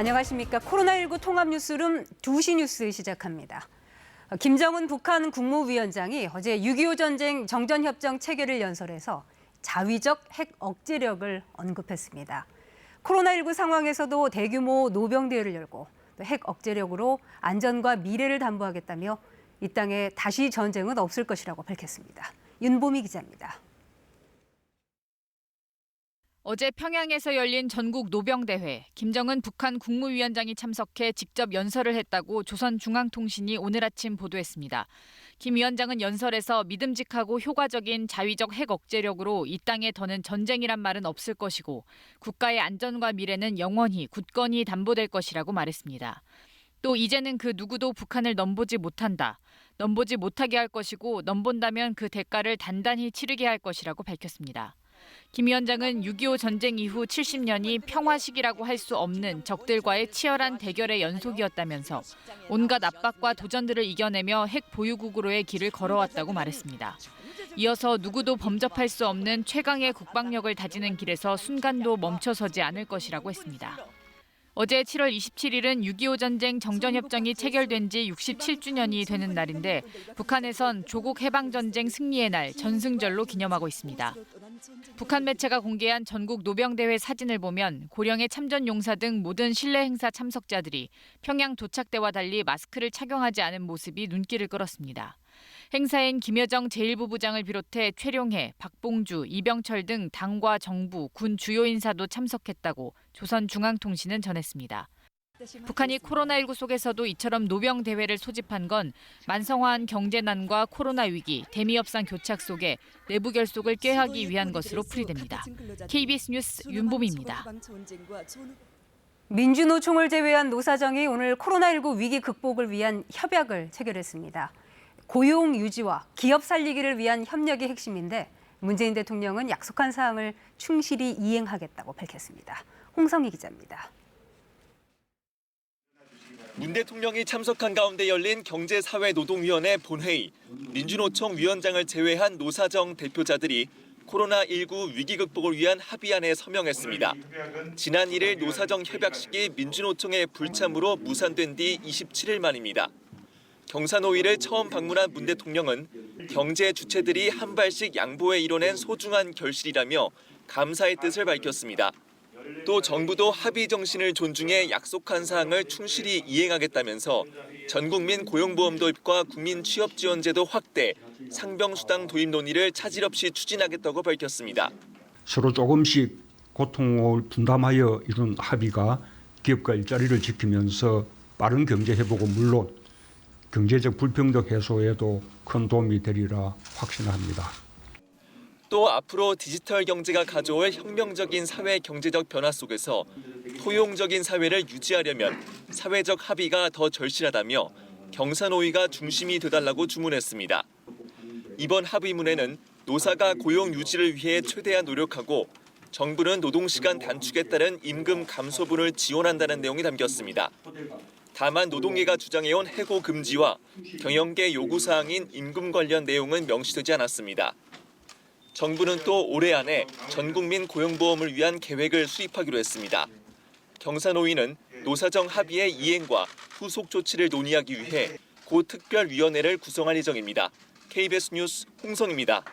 안녕하십니까. 코로나19 통합뉴스룸 2시 뉴스 시작합니다. 김정은 북한 국무위원장이 어제 6.25 전쟁 정전협정 체결을 연설해서 자위적 핵 억제력을 언급했습니다. 코로나19 상황에서도 대규모 노병대회를 열고 핵 억제력으로 안전과 미래를 담보하겠다며 이 땅에 다시 전쟁은 없을 것이라고 밝혔습니다. 윤보미 기자입니다. 어제 평양에서 열린 전국 노병대회, 김정은 북한 국무위원장이 참석해 직접 연설을 했다고 조선중앙통신이 오늘 아침 보도했습니다. 김 위원장은 연설에서 믿음직하고 효과적인 자위적 핵 억제력으로 이 땅에 더는 전쟁이란 말은 없을 것이고 국가의 안전과 미래는 영원히 굳건히 담보될 것이라고 말했습니다. 또 이제는 그 누구도 북한을 넘보지 못한다. 넘보지 못하게 할 것이고 넘본다면 그 대가를 단단히 치르게 할 것이라고 밝혔습니다. 김 위원장은 6.25 전쟁 이후 70년이 평화시기라고 할 수 없는 적들과의 치열한 대결의 연속이었다면서 온갖 압박과 도전들을 이겨내며 핵 보유국으로의 길을 걸어왔다고 말했습니다. 이어서 누구도 범접할 수 없는 최강의 국방력을 다지는 길에서 순간도 멈춰서지 않을 것이라고 했습니다. 어제 7월 27일은 6.25 전쟁 정전협정이 체결된 지 67주년이 되는 날인데 북한에선 조국 해방전쟁 승리의 날 전승절로 기념하고 있습니다. 북한 매체가 공개한 전국 노병대회 사진을 보면 고령의 참전용사 등 모든 실내 행사 참석자들이 평양 도착 때와 달리 마스크를 착용하지 않은 모습이 눈길을 끌었습니다. 행사엔 김여정 제1부부장을 비롯해 최룡해, 박봉주, 이병철 등 당과 정부, 군 주요 인사도 참석했다고 조선중앙통신은 전했습니다. 북한이 코로나19 속에서도 이처럼 노병대회를 소집한 건 만성화한 경제난과 코로나 위기, 대미협상 교착 속에 내부 결속을 꾀하기 위한 것으로 풀이됩니다. KBS 뉴스 윤보미입니다. 민주노총을 제외한 노사정이 오늘 코로나19 위기 극복을 위한 협약을 체결했습니다. 고용 유지와 기업 살리기를 위한 협력이 핵심인데 문재인 대통령은 약속한 사항을 충실히 이행하겠다고 밝혔습니다. 홍성희 기자입니다. 문 대통령이 참석한 가운데 열린 경제사회노동위원회 본회의, 민주노총 위원장을 제외한 노사정 대표자들이 코로나19 위기 극복을 위한 합의안에 서명했습니다. 지난 1일 노사정 협약식이 민주노총의 불참으로 무산된 뒤 27일 만입니다. 경사노위를 처음 방문한 문 대통령은 경제 주체들이 한 발씩 양보해 이뤄낸 소중한 결실이라며 감사의 뜻을 밝혔습니다. 또 정부도 합의 정신을 존중해 약속한 사항을 충실히 이행하겠다면서 전국민 고용보험 도입과 국민 취업지원제도 확대, 상병수당 도입 논의를 차질 없이 추진하겠다고 밝혔습니다. 서로 조금씩 고통을 분담하여 이룬 합의가 기업과 일자리를 지키면서 빠른 경제 회복은 물론 경제적 불평등 해소에도 큰 도움이 되리라 확신합니다. 또 앞으로 디지털 경제가 가져올 혁명적인 사회 경제적 변화 속에서 포용적인 사회를 유지하려면 사회적 합의가 더 절실하다며 경사노위가 중심이 되달라고 주문했습니다. 이번 합의문에는 노사가 고용 유지를 위해 최대한 노력하고 정부는 노동시간 단축에 따른 임금 감소분을 지원한다는 내용이 담겼습니다. 다만 노동계가 주장해온 해고 금지와 경영계 요구사항인 임금 관련 내용은 명시되지 않았습니다. 정부는 또 올해 안에 전 국민 고용보험을 위한 계획을 수립하기로 했습니다. 경사노위는 노사정 합의의 이행과 후속 조치를 논의하기 위해 고 특별위원회를 구성할 예정입니다. KBS 뉴스 홍성입니다.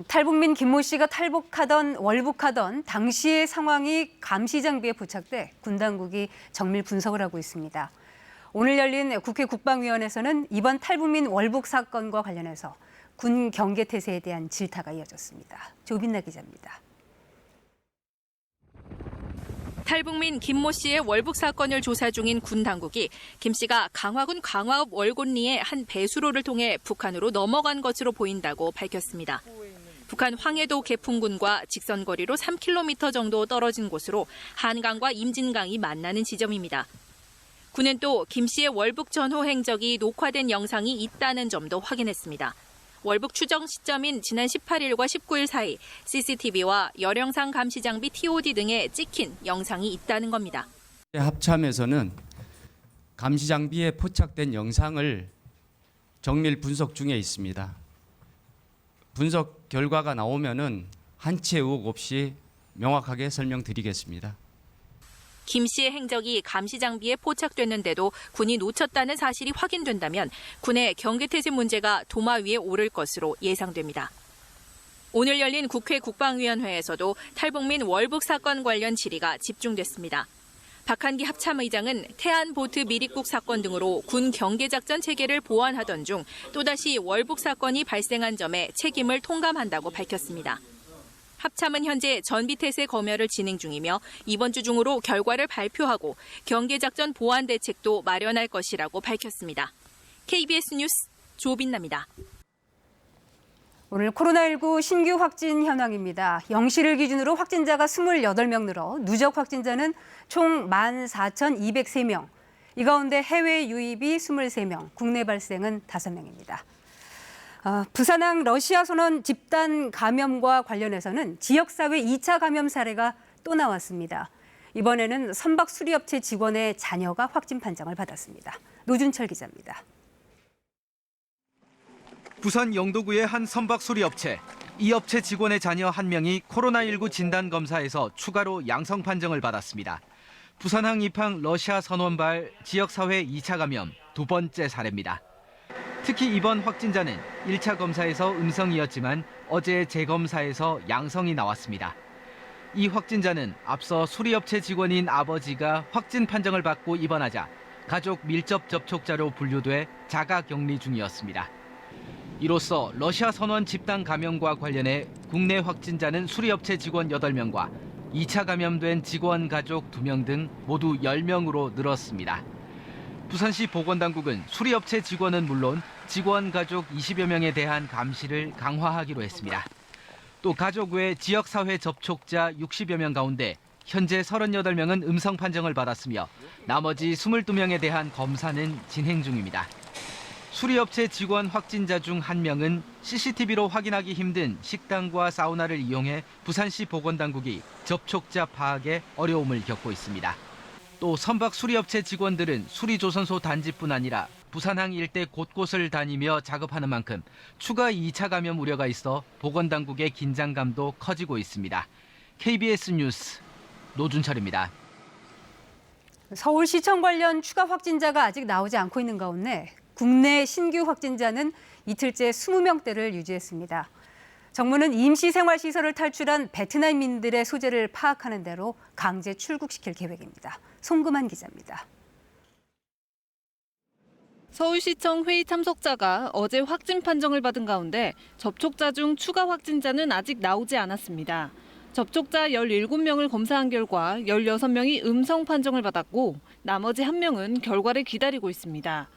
탈북민 김모 씨가 탈북하던 월북하던 당시의 상황이 감시 장비에 포착돼 군 당국이 정밀 분석을 하고 있습니다. 오늘 열린 국회 국방위원회에서는 이번 탈북민 월북 사건과 관련해서 군 경계태세에 대한 질타가 이어졌습니다. 조빈나 기자입니다. 탈북민 김모 씨의 월북 사건을 조사 중인 군 당국이 김 씨가 강화군 강화읍 월곤리의 한 배수로를 통해 북한으로 넘어간 것으로 보인다고 밝혔습니다. 북한 황해도 개풍군과 직선거리로 3km 정도 떨어진 곳으로 한강과 임진강이 만나는 지점입니다. 군은 또 김 씨의 월북 전후 행적이 녹화된 영상이 있다는 점도 확인했습니다. 월북 추정 시점인 지난 18일과 19일 사이 CCTV와 열영상 감시 장비 TOD 등에 찍힌 영상이 있다는 겁니다. 합참에서는 감시 장비에 포착된 영상을 정밀 분석 중에 있습니다. 분석 결과가 나오면은 한치 의혹 없이 명확하게 설명드리겠습니다. 김 씨의 행적이 감시 장비에 포착됐는데도 군이 놓쳤다는 사실이 확인된다면 군의 경계태세 문제가 도마 위에 오를 것으로 예상됩니다. 오늘 열린 국회 국방위원회에서도 탈북민 월북 사건 관련 질의가 집중됐습니다. 박한기 합참의장은 태안보트 미립국 사건 등으로 군 경계작전 체계를 보완하던 중 또다시 월북 사건이 발생한 점에 책임을 통감한다고 밝혔습니다. 합참은 현재 전비태세 검열을 진행 중이며 이번 주 중으로 결과를 발표하고 경계작전 보완 대책도 마련할 것이라고 밝혔습니다. KBS 뉴스 조빈나입니다. 오늘 코로나19 신규 확진 현황입니다. 0시를 기준으로 확진자가 28명 늘어 누적 확진자는 총 14,203명. 이 가운데 해외 유입이 23명, 국내 발생은 5명입니다. 부산항 러시아 선원 집단 감염과 관련해서는 지역사회 2차 감염 사례가 또 나왔습니다. 이번에는 선박 수리업체 직원의 자녀가 확진 판정을 받았습니다. 노준철 기자입니다. 부산 영도구의 한 선박 수리업체. 이 업체 직원의 자녀 1명이 코로나19 진단검사에서 추가로 양성 판정을 받았습니다. 부산항 입항 러시아 선원발 지역사회 2차 감염 두 번째 사례입니다. 특히 이번 확진자는 1차 검사에서 음성이었지만 어제 재검사에서 양성이 나왔습니다. 이 확진자는 앞서 수리업체 직원인 아버지가 확진 판정을 받고 입원하자 가족 밀접 접촉자로 분류돼 자가 격리 중이었습니다. 이로써 러시아 선원 집단 감염과 관련해 국내 확진자는 수리업체 직원 8명과 2차 감염된 직원 가족 2명 등 모두 10명으로 늘었습니다. 부산시 보건당국은 수리업체 직원은 물론 직원 가족 20여 명에 대한 감시를 강화하기로 했습니다. 또 가족 외 지역사회 접촉자 60여 명 가운데 현재 38명은 음성 판정을 받았으며 나머지 22명에 대한 검사는 진행 중입니다. 수리업체 직원 확진자 중 1명은 CCTV로 확인하기 힘든 식당과 사우나를 이용해 부산시 보건당국이 접촉자 파악에 어려움을 겪고 있습니다. 또 선박 수리업체 직원들은 수리조선소 단지뿐 아니라 부산항 일대 곳곳을 다니며 작업하는 만큼 추가 2차 감염 우려가 있어 보건당국의 긴장감도 커지고 있습니다. KBS 뉴스 노준철입니다. 서울시청 관련 추가 확진자가 아직 나오지 않고 있는 가운데 국내 신규 확진자는 이틀째 20명대를 유지했습니다. 정부는 임시생활시설을 탈출한 베트남인들의 소재를 파악하는 대로 강제 출국시킬 계획입니다. 송금한 기자입니다. 서울시청 회의 참석자가 어제 확진 판정을 받은 가운데 접촉자 중 추가 확진자는 아직 나오지 않았습니다. 접촉자 17명을 검사한 결과 16명이 음성 판정을 받았고 나머지 1명은 결과를 기다리고 있습니다.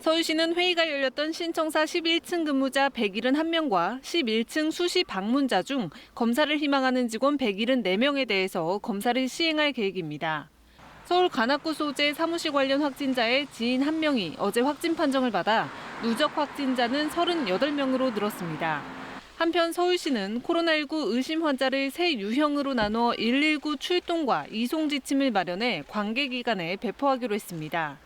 서울시는 회의가 열렸던 신청사 11층 근무자 171명과 11층 수시 방문자 중 검사를 희망하는 직원 174명에 대해서 검사를 시행할 계획입니다. 서울 관악구 소재 사무실 관련 확진자의 지인 1명이 어제 확진 판정을 받아 누적 확진자는 38명으로 늘었습니다. 한편 서울시는 코로나19 의심 환자를 세 유형으로 나눠 119 출동과 이송 지침을 마련해 관계기관에 배포하기로 했습니다.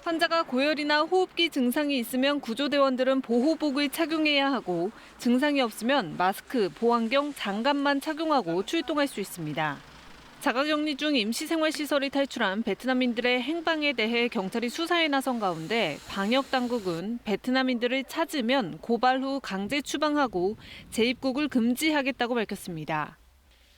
환자가 고열이나 호흡기 증상이 있으면 구조대원들은 보호복을 착용해야 하고 증상이 없으면 마스크, 보안경, 장갑만 착용하고 출동할 수 있습니다. 자가격리 중 임시생활시설을 탈출한 베트남인들의 행방에 대해 경찰이 수사에 나선 가운데 방역당국은 베트남인들을 찾으면 고발 후 강제 추방하고 재입국을 금지하겠다고 밝혔습니다.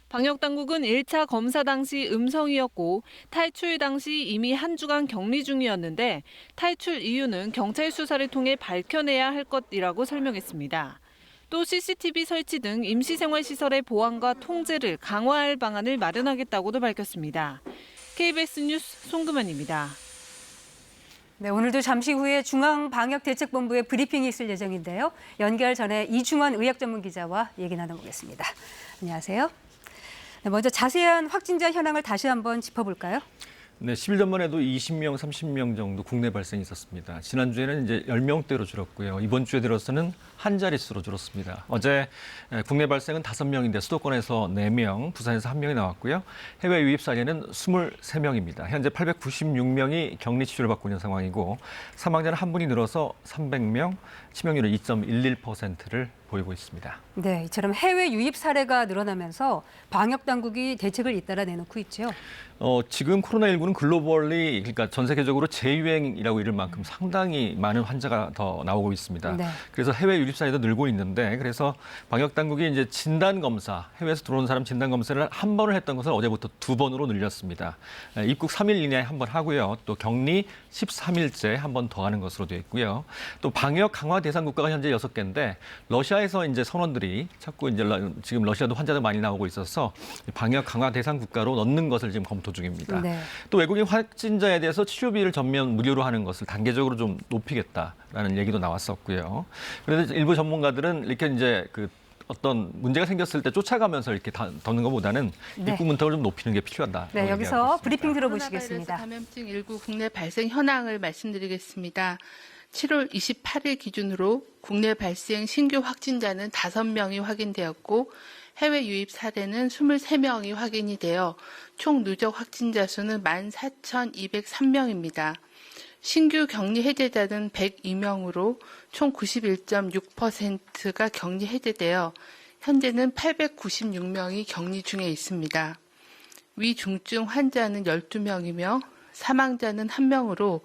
방역당국은 1차 검사 당시 음성이었고 탈출 당시 이미 한 주간 격리 중이었는데 탈출 이유는 경찰 수사를 통해 밝혀내야 할 것이라고 설명했습니다. 또 CCTV 설치 등 임시생활시설의 보안과 통제를 강화할 방안을 마련하겠다고도 밝혔습니다. KBS 뉴스 송금환입니다. 네, 오늘도 잠시 후에 중앙방역대책본부의 브리핑이 있을 예정인데요. 연결 전에 이중원 의학전문기자와 얘기 나눠보겠습니다. 안녕하세요. 네, 먼저 자세한 확진자 현황을 다시 한번 짚어볼까요? 네, 10일 전만 해도 20명, 30명 정도 국내 발생이 있었습니다. 지난주에는 이제 10명대로 줄었고요. 이번 주에 들어서는 한 자릿수로 줄었습니다. 어제 국내 발생은 5명인데 수도권에서 4명, 부산에서 1명이 나왔고요. 해외 유입 사례는 23명입니다. 현재 896명이 격리 치료를 받고 있는 상황이고 사망자는 한 분이 늘어서 300명, 치명률은 2.11%를 보이고 있습니다. 네, 이처럼 해외 유입 사례가 늘어나면서 방역 당국이 대책을 잇따라 내놓고 있죠. 지금 코로나19는 글로벌리, 그러니까 전 세계적으로 재유행이라고 이를 만큼 상당히 많은 환자가 더 나오고 있습니다. 네. 그래서 해외 유입 사례도 늘고 있는데, 그래서 방역 당국이 이제 진단 검사, 해외에서 들어오는 사람 진단 검사를 한 번을 했던 것을 어제부터 2번으로 늘렸습니다. 입국 3일 이내에 한 번 하고요. 또 격리 13일째 한 번 더 하는 것으로 되어 있고요. 또 방역 강화 대상 국가가 현재 6개인데 러시아에서 이제 선원들이 자꾸 이제 지금 러시아도 환자들 많이 나오고 있어서 방역 강화 대상 국가로 넣는 것을 지금 검토 중입니다. 네. 또 외국인 확진자에 대해서 치료비를 전면 무료로 하는 것을 단계적으로 좀 높이겠다라는 얘기도 나왔었고요. 그런데 일부 전문가들은 이렇게 이제 어떤 문제가 생겼을 때 쫓아가면서 이렇게 덮는 것보다는 네. 입국 문턱을 좀 높이는 게 필요하다. 네, 여기서 브리핑 들어보시겠습니다. 감염증 19 국내 발생 현황을 말씀드리겠습니다. 7월 28일 기준으로 국내 발생 신규 확진자는 5명이 확인되었고 해외 유입 사례는 23명이 확인이 되어 총 누적 확진자 수는 14,203명입니다. 신규 격리 해제자는 102명으로 총 91.6%가 격리 해제되어 현재는 896명이 격리 중에 있습니다. 위중증 환자는 12명이며 사망자는 1명으로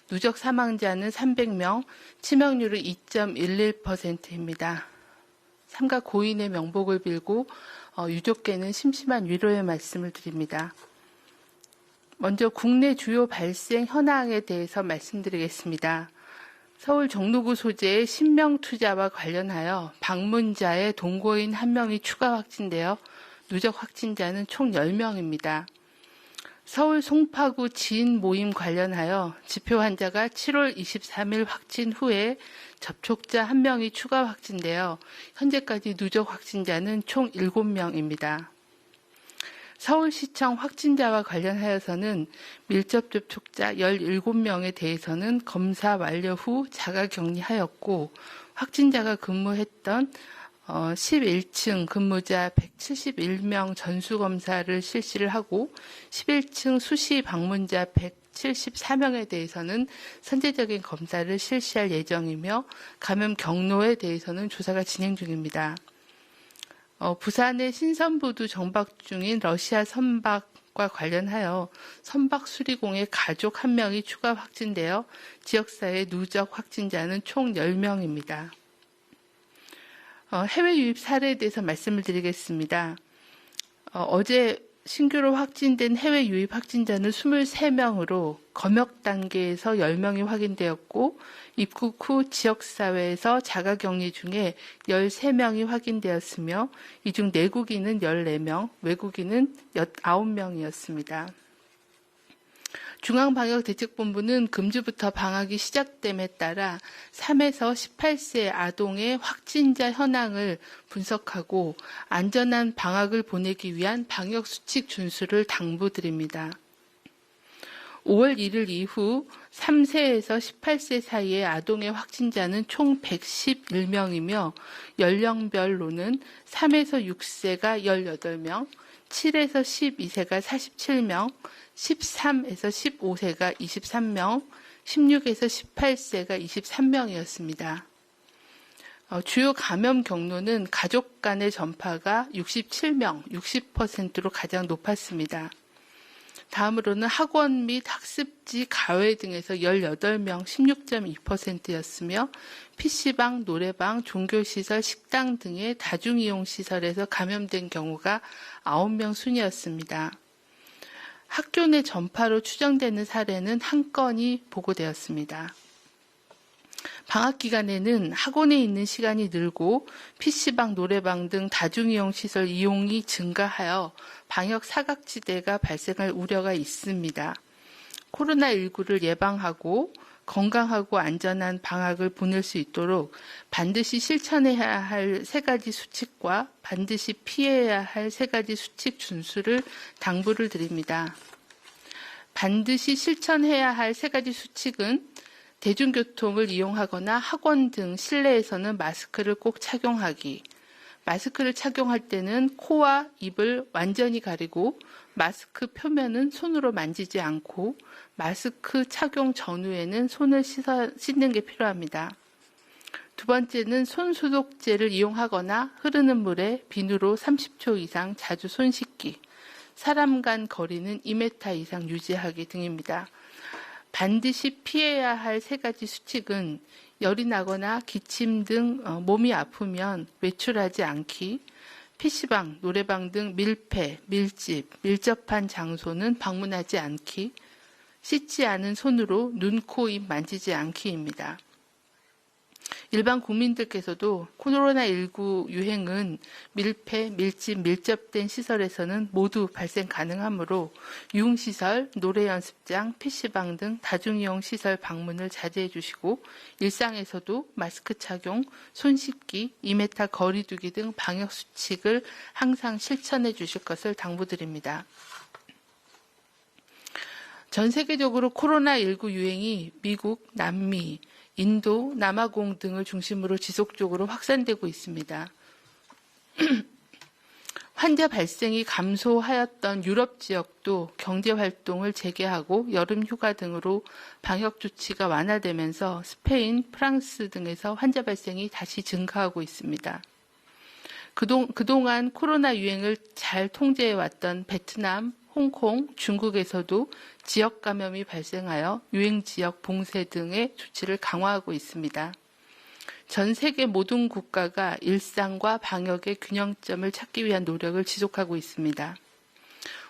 누적 사망자는 300명, 치명률은 2.11%입니다. 삼가 고인의 명복을 빌고 유족께는 심심한 위로의 말씀을 드립니다. 먼저 국내 주요 발생 현황에 대해서 말씀드리겠습니다. 서울 종로구 소재의 신명투자와 관련하여 방문자의 동거인 1명이 추가 확진되어 누적 확진자는 총 10명입니다. 서울 송파구 지인 모임 관련하여 지표 환자가 7월 23일 확진 후에 접촉자 1명이 추가 확진되어 현재까지 누적 확진자는 총 7명입니다. 서울시청 확진자와 관련하여서는 밀접 접촉자 17명에 대해서는 검사 완료 후 자가격리하였고 확진자가 근무했던 11층 근무자 171명 전수검사를 실시를 하고 11층 수시 방문자 174명에 대해서는 선제적인 검사를 실시할 예정이며 감염 경로에 대해서는 조사가 진행 중입니다. 부산의 신선부두 정박 중인 러시아 선박과 관련하여 선박 수리공의 가족 1명이 추가 확진되어 지역사회 누적 확진자는 총 10명입니다. 해외 유입 사례에 대해서 말씀을 드리겠습니다. 어제 신규로 확진된 해외 유입 확진자는 23명으로 검역 단계에서 10명이 확인되었고 입국 후 지역사회에서 자가격리 중에 13명이 확인되었으며 이 중 내국인은 14명, 외국인은 9명이었습니다. 중앙방역대책본부는 금주부터 방학이 시작됨에 따라 3에서 18세 아동의 확진자 현황을 분석하고 안전한 방학을 보내기 위한 방역수칙 준수를 당부드립니다. 5월 1일 이후 3세에서 18세 사이의 아동의 확진자는 총 111명이며 연령별로는 3에서 6세가 18명, 7에서 12세가 47명, 13에서 15세가 23명, 16에서 18세가 23명이었습니다. 주요 감염 경로는 가족 간의 전파가 67명, 60%로 가장 높았습니다. 다음으로는 학원 및 학습지, 가외 등에서 18명, 16.2%였으며 PC방, 노래방, 종교시설, 식당 등의 다중이용시설에서 감염된 경우가 9명 순이었습니다. 학교 내 전파로 추정되는 사례는 1건이 보고되었습니다. 방학 기간에는 학원에 있는 시간이 늘고 PC방, 노래방 등 다중이용시설 이용이 증가하여 방역 사각지대가 발생할 우려가 있습니다. 코로나19를 예방하고 건강하고 안전한 방학을 보낼 수 있도록 반드시 실천해야 할 3가지 수칙과 반드시 피해야 할 3가지 수칙 준수를 당부를 드립니다. 반드시 실천해야 할 3가지 수칙은 대중교통을 이용하거나 학원 등 실내에서는 마스크를 꼭 착용하기, 마스크를 착용할 때는 코와 입을 완전히 가리고 마스크 표면은 손으로 만지지 않고 마스크 착용 전후에는 손을 씻는 게 필요합니다. 두 번째는 손소독제를 이용하거나 흐르는 물에 비누로 30초 이상 자주 손 씻기, 사람 간 거리는 2m 이상 유지하기 등입니다. 반드시 피해야 할 세 가지 수칙은 열이 나거나 기침 등 몸이 아프면 외출하지 않기, PC방, 노래방 등 밀폐, 밀집, 밀접한 장소는 방문하지 않기, 씻지 않은 손으로 눈, 코, 입 만지지 않기입니다. 일반 국민들께서도 코로나19 유행은 밀폐, 밀집, 밀접된 시설에서는 모두 발생 가능하므로 유흥시설, 노래연습장, PC방 등 다중이용 시설 방문을 자제해 주시고 일상에서도 마스크 착용, 손 씻기, 2m 거리 두기 등 방역 수칙을 항상 실천해 주실 것을 당부드립니다. 전 세계적으로 코로나19 유행이 미국, 남미, 인도, 남아공 등을 중심으로 지속적으로 확산되고 있습니다. 환자 발생이 감소하였던 유럽 지역도 경제 활동을 재개하고 여름 휴가 등으로 방역 조치가 완화되면서 스페인, 프랑스 등에서 환자 발생이 다시 증가하고 있습니다. 그동안 코로나 유행을 잘 통제해왔던 베트남, 홍콩, 중국에서도 지역 감염이 발생하여 유행 지역 봉쇄 등의 조치를 강화하고 있습니다. 전 세계 모든 국가가 일상과 방역의 균형점을 찾기 위한 노력을 지속하고 있습니다.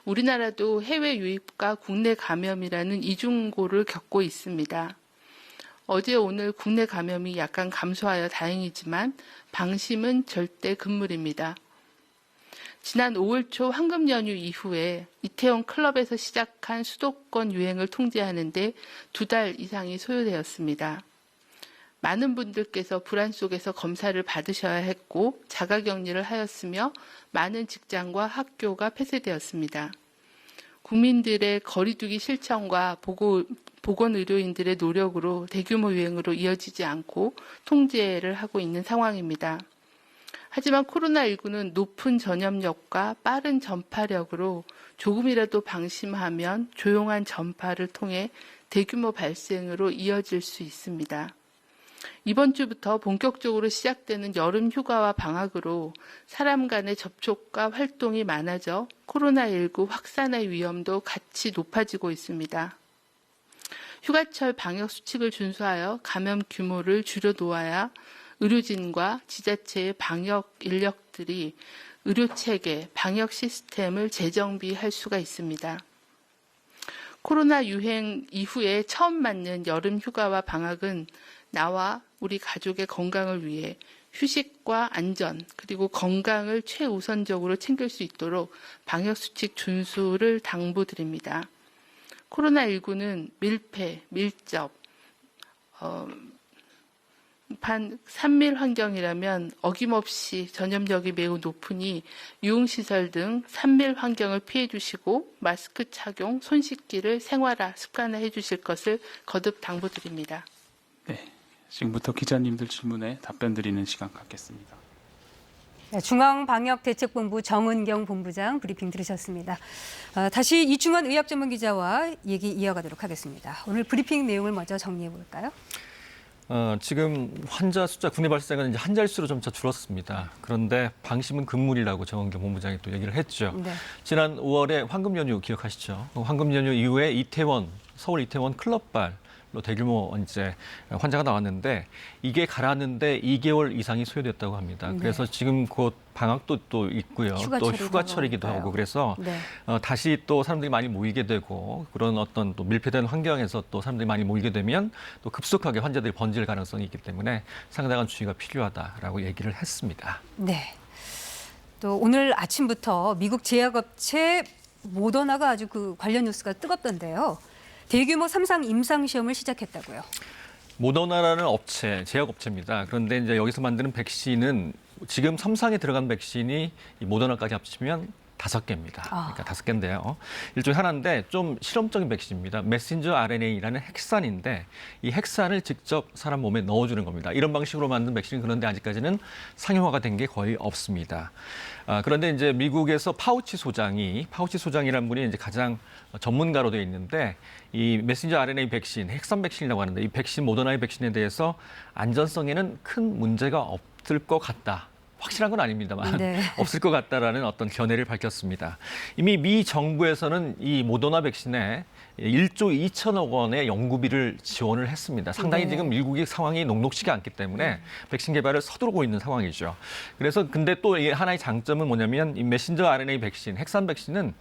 우리나라도 해외 유입과 국내 감염이라는 이중고를 겪고 있습니다. 어제 오늘 국내 감염이 약간 감소하여 다행이지만 방심은 절대 금물입니다. 지난 5월 초 황금 연휴 이후에 이태원 클럽에서 시작한 수도권 유행을 통제하는 데 2달 이상이 소요되었습니다. 많은 분들께서 불안 속에서 검사를 받으셔야 했고 자가격리를 하였으며 많은 직장과 학교가 폐쇄되었습니다. 국민들의 거리두기 실천과 보건의료인들의 노력으로 대규모 유행으로 이어지지 않고 통제를 하고 있는 상황입니다. 하지만 코로나19는 높은 전염력과 빠른 전파력으로 조금이라도 방심하면 조용한 전파를 통해 대규모 발생으로 이어질 수 있습니다. 이번 주부터 본격적으로 시작되는 여름 휴가와 방학으로 사람 간의 접촉과 활동이 많아져 코로나19 확산의 위험도 같이 높아지고 있습니다. 휴가철 방역 수칙을 준수하여 감염 규모를 줄여놓아야 의료진과 지자체의 방역 인력들이 의료체계, 방역 시스템을 재정비할 수가 있습니다. 코로나 유행 이후에 처음 맞는 여름 휴가와 방학은 나와 우리 가족의 건강을 위해 휴식과 안전 그리고 건강을 최우선적으로 챙길 수 있도록 방역수칙 준수를 당부드립니다. 코로나19는 밀폐, 밀접, 산밀 환경이라면 어김없이 전염력이 매우 높으니 유흥시설 등 산밀 환경을 피해 주시고 마스크 착용, 손 씻기를 생활화, 습관화해 주실 것을 거듭 당부드립니다. 네, 지금부터 기자님들 질문에 답변 드리는 시간 갖겠습니다. 중앙방역대책본부 정은경 본부장 브리핑 들으셨습니다. 다시 이충원 의학전문기자와 얘기 이어가도록 하겠습니다. 오늘 브리핑 내용을 먼저 정리해 볼까요? 지금 환자 숫자 국내 발생은 이제 한 자릿수로 점차 줄었습니다. 그런데 방심은 금물이라고 정은경 본부장이 또 얘기를 했죠. 네. 지난 5월에 황금 연휴 기억하시죠? 황금 연휴 이후에 서울 이태원 클럽발로 대규모 이제 환자가 나왔는데 이게 가라앉는데 2개월 이상이 소요됐다고 합니다. 네. 그래서 지금 곧 방학도 또 있고요. 또 휴가철이기도 하고 그래서 네. 다시 또 사람들이 많이 모이게 되고 그런 어떤 또 밀폐된 환경에서 또 사람들이 많이 모이게 되면 또 급속하게 환자들이 번질 가능성이 있기 때문에 상당한 주의가 필요하다라고 얘기를 했습니다. 네. 또 오늘 아침부터 미국 제약업체 모더나가 아주 그 관련 뉴스가 뜨겁던데요. 대규모 3상 임상시험을 시작했다고요. 모더나라는 제약업체입니다. 그런데 이제 여기서 만드는 백신은 지금 3상에 들어간 백신이 이 모더나까지 합치면 5개입니다. 그러니까 5개인데요. 일종의 하나인데 좀 실험적인 백신입니다. 메신저 RNA라는 핵산인데 이 핵산을 직접 사람 몸에 넣어주는 겁니다. 이런 방식으로 만든 백신은 그런데 아직까지는 상용화가 된 게 거의 없습니다. 그런데 이제 미국에서 파우치 소장이라는 분이 이제 가장 전문가로 되어 있는데 이 메신저 RNA 백신, 핵산 백신이라고 하는데 이 백신 모더나의 백신에 대해서 안전성에는 큰 문제가 없을 것 같다. 확실한 건 아닙니다만 네. 없을 것 같다라는 어떤 견해를 밝혔습니다. 이미 미 정부에서는 이 모더나 백신에 1조 2천억 원의 연구비를 지원을 했습니다. 상당히 네. 지금 미국의 상황이 녹록지가 않기 때문에 백신 개발을 서두르고 있는 상황이죠. 그래서 근데 또 하나의 장점은 뭐냐면 이 메신저 RNA 백신, 핵산 백신은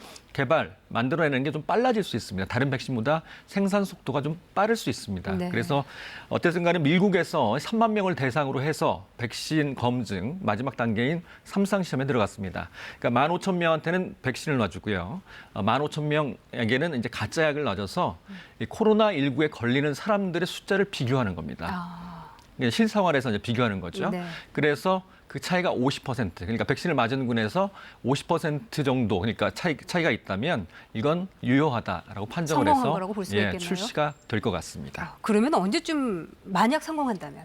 만들어내는 게 좀 빨라질 수 있습니다. 다른 백신보다 생산 속도가 좀 빠를 수 있습니다. 네. 그래서 어쨌든 간에 미국에서 3만 명을 대상으로 해서 백신 검증 마지막 단계인 3상 시험에 들어갔습니다. 그러니까 15,000명한테는 백신을 놔주고요. 15,000명에게는 이제 가짜 약을 놔줘서 이 코로나19에 걸리는 사람들의 숫자를 비교하는 겁니다. 실생활에서 이제 비교하는 거죠. 네. 그래서 그 차이가 50%, 그러니까 백신을 맞은 군에서 50% 정도, 그러니까 차이가 있다면 이건 유효하다라고 판정을 성공한 해서 거라고 볼 수 있겠네요. 출시가 될 것 같습니다. 그러면 언제쯤 만약 성공한다면?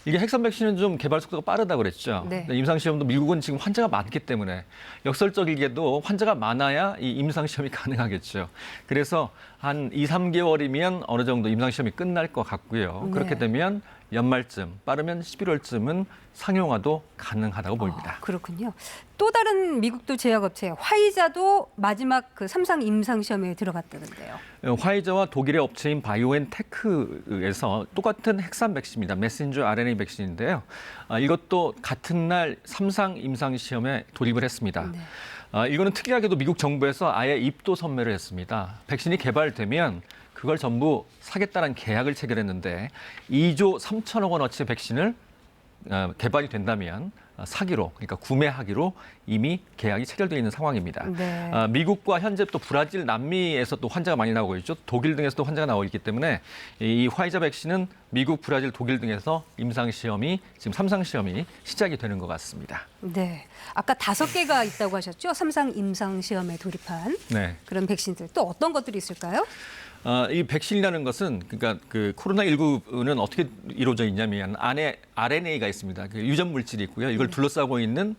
이게 핵산 백신은 좀 개발 속도가 빠르다고 그랬죠. 네. 임상시험도 미국은 지금 환자가 많기 때문에 역설적이게도 환자가 많아야 이 임상시험이 가능하겠죠. 그래서 한 2, 3개월이면 어느 정도 임상시험이 끝날 것 같고요. 네. 그렇게 되면 연말쯤, 빠르면 11월쯤은 상용화도 가능하다고 보입니다. 그렇군요. 또 다른 미국도 제약업체 화이자도 마지막 그 3상 임상시험에 들어갔다던데요. 화이자와 독일의 업체인 바이오엔테크에서 똑같은 핵산 백신입니다. 메신저 RNA 백신인데요. 이것도 같은 날 3상 임상시험에 돌입을 했습니다. 네. 이거는 특이하게도 미국 정부에서 아예 입도 선매를 했습니다. 백신이 개발되면 그걸 전부 사겠다는 계약을 체결했는데 2조 3천억 원어치의 백신을 개발이 된다면 사기로, 그러니까 구매하기로 이미 계약이 체결되어 있는 상황입니다. 네. 미국과 현재 또 브라질, 남미에서 또 환자가 많이 나오고 있죠. 독일 등에서도 환자가 나오고 있기 때문에 이 화이자 백신은 미국, 브라질, 독일 등에서 임상시험이 지금 3상 시험이 시작이 되는 것 같습니다. 네. 아까 5개가 있다고 하셨죠? 3상 임상시험에 돌입한 네. 그런 백신들. 또 어떤 것들이 있을까요? 이 백신이라는 것은 그러니까 그 코로나19는 어떻게 이루어져 있냐면 안에 RNA가 있습니다. 그 유전 물질이 있고요. 이걸 둘러싸고 있는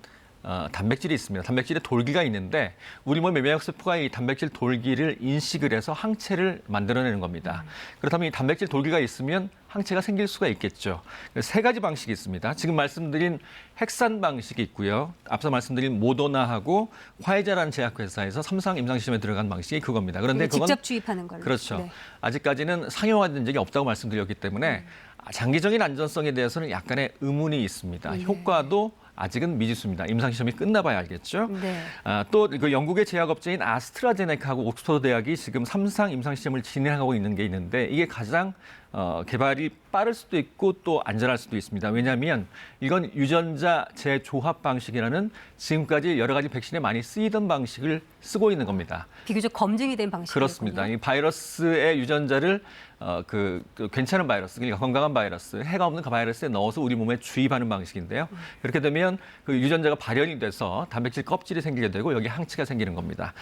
단백질이 있습니다. 단백질에 돌기가 있는데 우리 몸의 면역세포가 이 단백질 돌기를 인식을 해서 항체를 만들어내는 겁니다. 그렇다면 이 단백질 돌기가 있으면 항체가 생길 수가 있겠죠. 3가지 방식이 있습니다. 지금 말씀드린 핵산 방식이 있고요. 앞서 말씀드린 모더나하고 화이자라는 제약회사에서 3상 임상시험에 들어간 방식이 그겁니다. 그런데 그건 직접 주입하는 걸로. 그렇죠. 네. 아직까지는 상용화된 적이 없다고 말씀드렸기 때문에 장기적인 안전성에 대해서는 약간의 의문이 있습니다. 네. 효과도 아직은 미지수입니다. 임상시험이 끝나봐야 알겠죠. 네. 또 그 영국의 제약업체인 아스트라제네카하고 옥스퍼드 대학이 지금 3상 임상시험을 진행하고 있는 게 있는데 이게 가장 개발이 빠를 수도 있고 또 안전할 수도 있습니다. 왜냐하면 이건 유전자 재조합 방식이라는 지금까지 여러 가지 백신에 많이 쓰이던 방식을 쓰고 있는 겁니다. 비교적 검증이 된 방식이군요. 그렇습니다. 이 바이러스의 유전자를 괜찮은 바이러스, 그러니까 건강한 바이러스, 해가 없는 그 바이러스에 넣어서 우리 몸에 주입하는 방식인데요. 그렇게 되면 그 유전자가 발현이 돼서 단백질 껍질이 생기게 되고 여기 항체가 생기는 겁니다.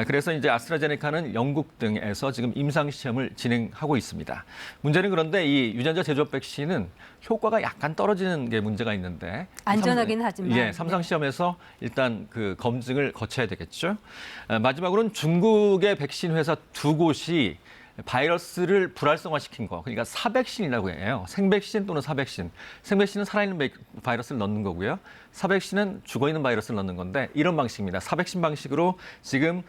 그래서 이제 아스트라제네카는 영국 등에서 지금 임상 시험을 진행하고 있습니다. 문제는 그런데 이 유전자 제조업 백신은 효과가 약간 떨어지는 게 문제가 있는데 안전하긴 하지만 3상 시험에서 일단 그 검증을 거쳐야 되겠죠. 마지막으로는 중국의 백신 회사 2곳이 바이러스를 불활성화시킨 거, 그러니까 사백신이라고 해요. 생백신 또는 사백신. 생백신은 살아있는 바이러스를 넣는 거고요. 사백신은 죽어있는 바이러스를 넣는 건데 이런 방식입니다. 사백신 방식으로 지금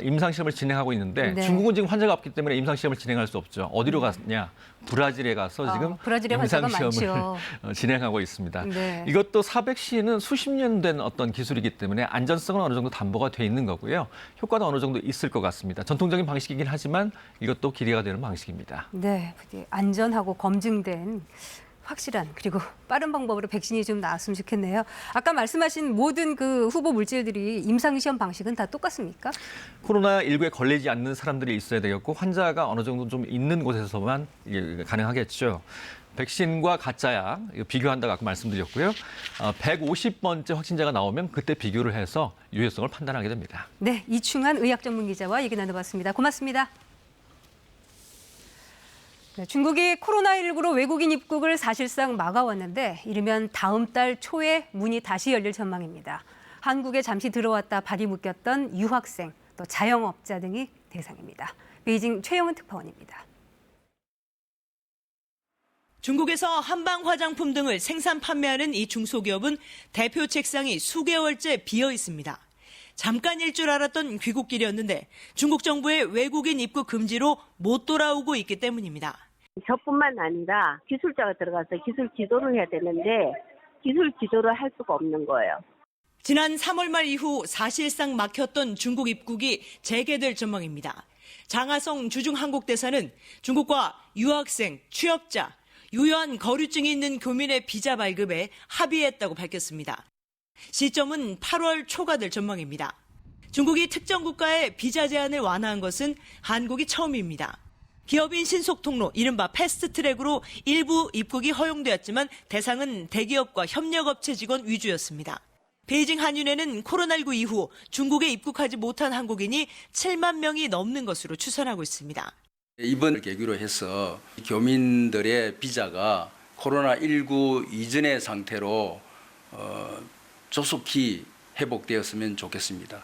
임상시험을 진행하고 있는데 네. 중국은 지금 환자가 없기 때문에 임상시험을 진행할 수 없죠. 어디로 갔냐? 브라질에 가서 지금 브라질에 환자가 임상시험을 많죠. 진행하고 있습니다. 네. 이것도 사백신은 수십 년 된 어떤 기술이기 때문에 안전성은 어느 정도 담보가 돼 있는 거고요. 효과도 어느 정도 있을 것 같습니다. 전통적인 방식이긴 하지만 이것도 기대가 되는 방식입니다. 네, 부디 안전하고 검증된 확실한 그리고 빠른 방법으로 백신이 좀 나왔으면 좋겠네요. 아까 말씀하신 모든 그 후보 물질들이 임상시험 방식은 다 똑같습니까? 코로나19에 걸리지 않는 사람들이 있어야 되겠고 환자가 어느 정도 좀 있는 곳에서만 이게 가능하겠죠. 백신과 가짜약 이거 비교한다고 아까 말씀드렸고요. 150번째 확진자가 나오면 그때 비교를 해서 유효성을 판단하게 됩니다. 네, 이충한 의학 전문 기자와 얘기 나눠봤습니다. 고맙습니다. 네, 중국이 코로나19로 외국인 입국을 사실상 막아왔는데 이르면 다음 달 초에 문이 다시 열릴 전망입니다. 한국에 잠시 들어왔다 발이 묶였던 유학생, 또 자영업자 등이 대상입니다. 베이징 최영은 특파원입니다. 중국에서 한방 화장품 등을 생산 판매하는 이 중소기업은 대표 책상이 수개월째 비어 있습니다. 잠깐 일 줄 알았던 귀국길이었는데 중국 정부의 외국인 입국 금지로 못 돌아오고 있기 때문입니다. 저뿐만 아니라 기술자가 들어가서 기술 지도를 해야 되는데 기술 지도를 할 수가 없는 거예요. 지난 3월 말 이후 사실상 막혔던 중국 입국이 재개될 전망입니다. 장하성 주중한국대사는 중국과 유학생, 취업자, 유효한 거류증이 있는 교민의 비자 발급에 합의했다고 밝혔습니다. 시점은 8월 초가 될 전망입니다. 중국이 특정 국가의 비자 제한을 완화한 것은 한국이 처음입니다. 기업인 신속통로, 이른바 패스트트랙으로 일부 입국이 허용되었지만 대상은 대기업과 협력업체 직원 위주였습니다. 베이징 한윤회는 코로나19 이후 중국에 입국하지 못한 한국인이 7만 명이 넘는 것으로 추산하고 있습니다. 이번 계기로 해서 교민들의 비자가 코로나19 이전의 상태로 조속히 회복되었으면 좋겠습니다.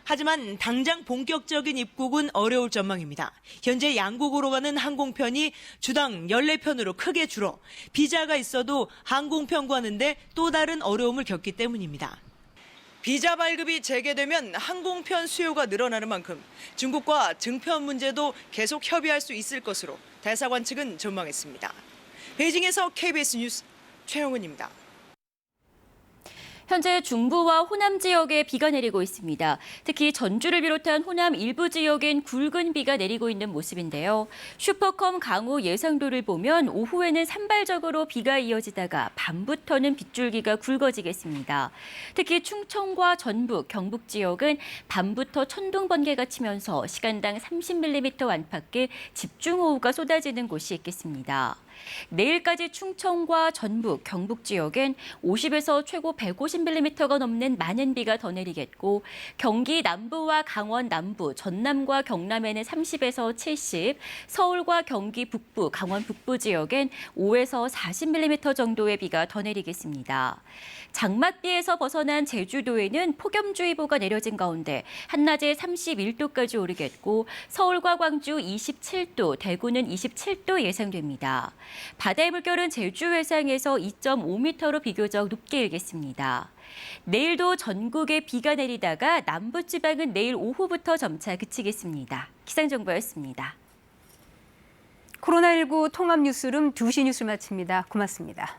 하지만 당장 본격적인 입국은 어려울 전망입니다. 현재 양국으로 가는 항공편이 주당 14편으로 크게 줄어 비자가 있어도 항공편 구하는데 또 다른 어려움을 겪기 때문입니다. 비자 발급이 재개되면 항공편 수요가 늘어나는 만큼 중국과 증편 문제도 계속 협의할 수 있을 것으로 대사관 측은 전망했습니다. 베이징에서 KBS 뉴스 최영은입니다. 현재 중부와 호남 지역에 비가 내리고 있습니다. 특히 전주를 비롯한 호남 일부 지역엔 굵은 비가 내리고 있는 모습인데요. 슈퍼컴 강우 예상도를 보면 오후에는 산발적으로 비가 이어지다가 밤부터는 빗줄기가 굵어지겠습니다. 특히 충청과 전북, 경북 지역은 밤부터 천둥 번개가 치면서 시간당 30mm 안팎의 집중호우가 쏟아지는 곳이 있겠습니다. 내일까지 충청과 전북, 경북 지역엔 50에서 최고 150mm가 넘는 많은 비가 더 내리겠고 경기 남부와 강원 남부, 전남과 경남에는 30에서 70, 서울과 경기 북부, 강원 북부 지역엔 5에서 40mm 정도의 비가 더 내리겠습니다. 장맛비에서 벗어난 제주도에는 폭염주의보가 내려진 가운데 한낮에 31도까지 오르겠고 서울과 광주 27도, 대구는 27도 예상됩니다. 바다의 물결은 제주 해상에서 2.5m로 비교적 높게 일겠습니다. 내일도 전국에 비가 내리다가 남부지방은 내일 오후부터 점차 그치겠습니다. 기상정보였습니다. 코로나19 통합뉴스룸 2시 뉴스 마칩니다. 고맙습니다.